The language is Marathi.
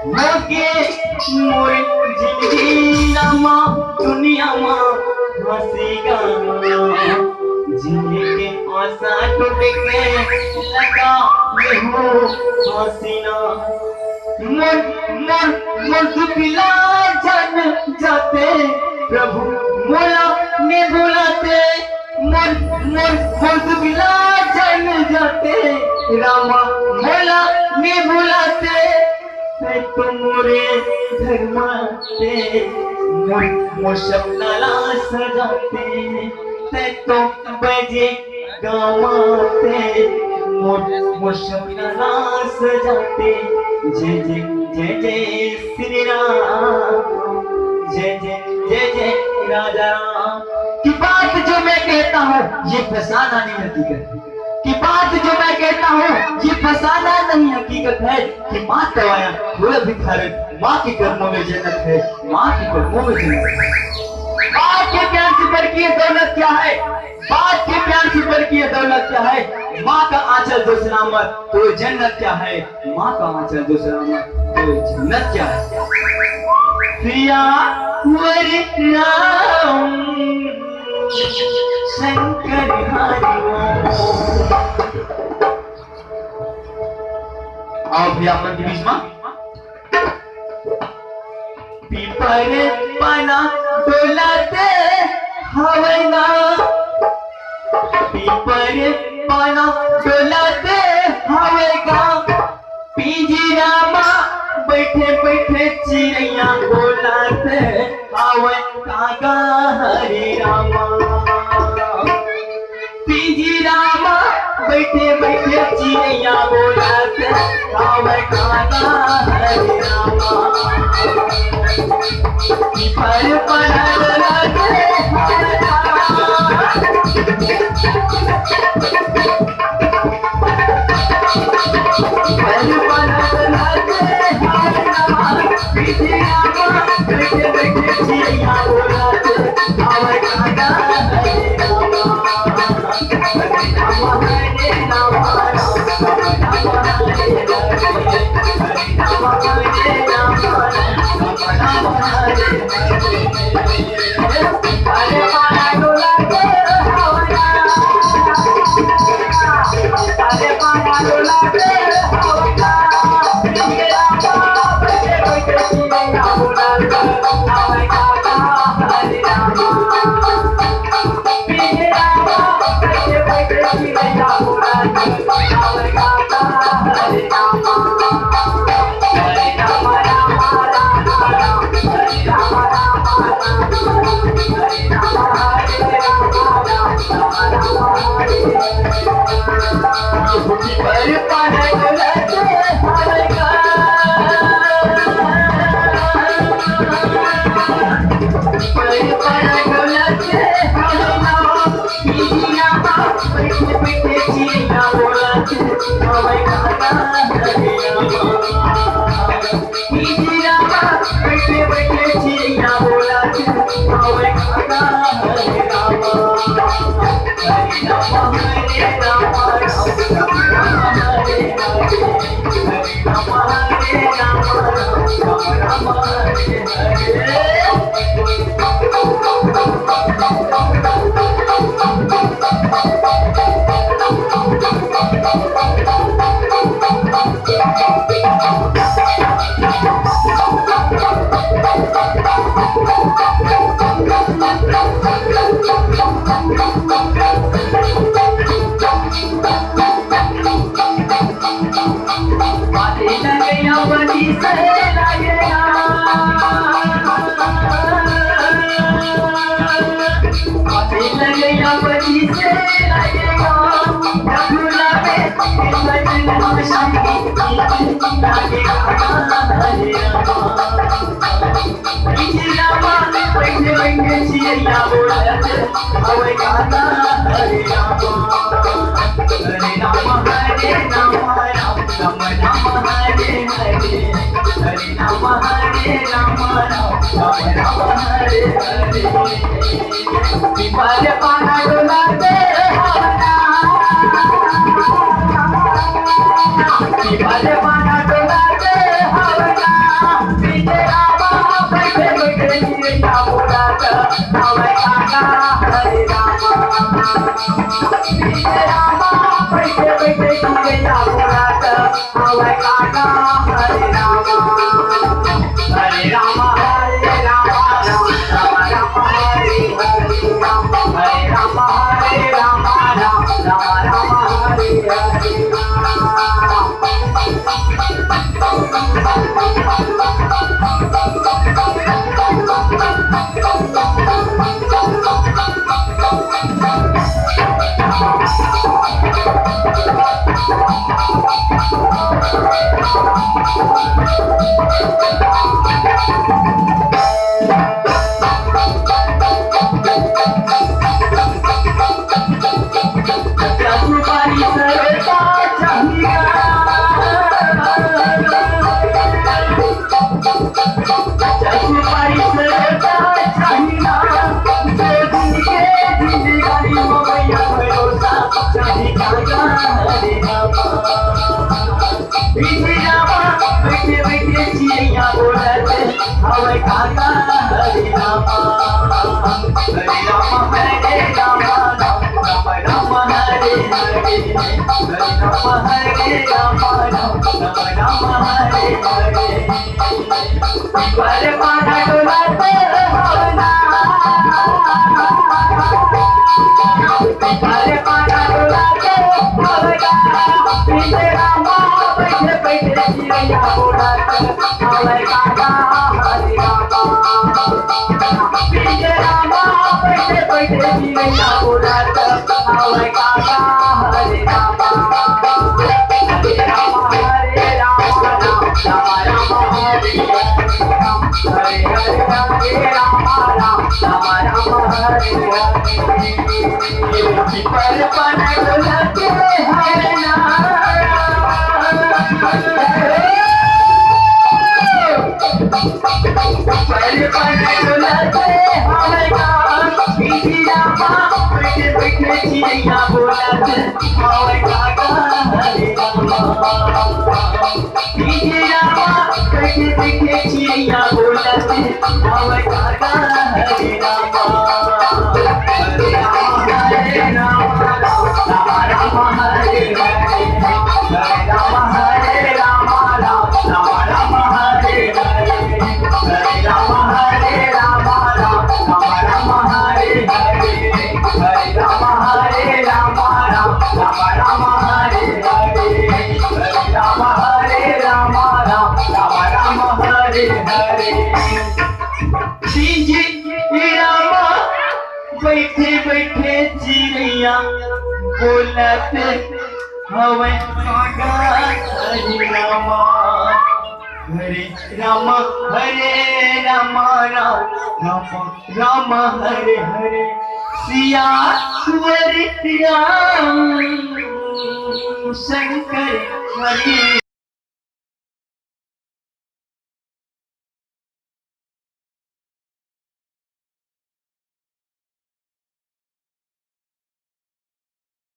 मोके मोर जिंदगी रामा दुनिया मा हंसी गाना जिंदगी आशा टूट के लगा ये हो हसीना मोर मोर मोर दुखिला जान जाते प्रभु मोला ने बुलाते मोर मोर मोर दुखिला जान जाते रामा मोला ने बुलाते तो मोरे धर्माते मोर मोर सपनाला सजाते तो बजे गावाते मोर मोर सपनाला सजाते जय जय जय जय श्री राम जय जय जय जय राजा राम की बात जो मैं कहता हूँ ये फसाना नहीं हकीकत की बात जो मैं कहता हूँ ये फसाना नहीं हकीकत है कि माँ दवाया थोड़ा भिखारन माँ के कर्मों में जन्नत है माँ के कर्मों में जन्नत है माँ के प्यार से बढ़ के दौलत क्या है बाप के प्यार से बढ़ के दौलत क्या है माँ का आंचल जो सलामत तो जन्नत क्या है माँ का आंचल जो सलामत तो जन्नत क्या है प्रिया हरे राम शंकर हरि आओ भैया मन के बीच में पीपर पाना डोलाते हवना पीपर पाना डोलाते हवेगा पिंजरा बैठे बैठे चिड़ैया बोलाते हवे कागा हरे रामा पिंजरा बैठे बैठे चिड़ैया बोलाते हवे कागा हरे रामा पीपर पाना डोलाते रामा बैठे बैठे चिड़ैया बोलत हवे काका हरे रामा हरे रामा हरे रामा राम राम राम हरे हरे राम हरे रामा हरे रामा राम राम राम हरे हरे बैठे बैठे चिड़ैया बोलत हवे काका हरे रामा हरे रामा हरे रामा राम राम राम हरे हरे हरे रामा हरे रामा राम राम राम हरे हरे पर पाना डोलाते हवना पर पाना डोलाते हवना पीछे रामा बैठे बैठे चिड़ैया बोलत हवे काका हरे रामा पीछे रामा बैठे बैठे चिड़ैया बोलत हवे काका हरे रामा हरे रामा हरे रामा राम राम राम हरे राम हरे हरे हरे रामा राम राम राम हरे हरे पर पन डोलते हरे बैठे बैठे चिड़ैया बोलत हवे काका हरे रामा बैठे बैठे चिड़ैया बोलत हवे काका हरे रामा हरे रामा हरे रामा राम राम हरे हरे हरे रामा हरे रामा राम राम राम हरे हरे हरे रामा हरे रामा राम राम राम हरे हरे हरे रामा हरे रामा राम राम राम हरे हरे हरे रामा हरे रामा राम राम राम हरे हरे जी रामा बैठे बैठे चिड़ैया बोलत हवे काका हरे रामा हरे राम हरे राम राम राम राम हरे हरे सिया सुवर राम शंकर हरे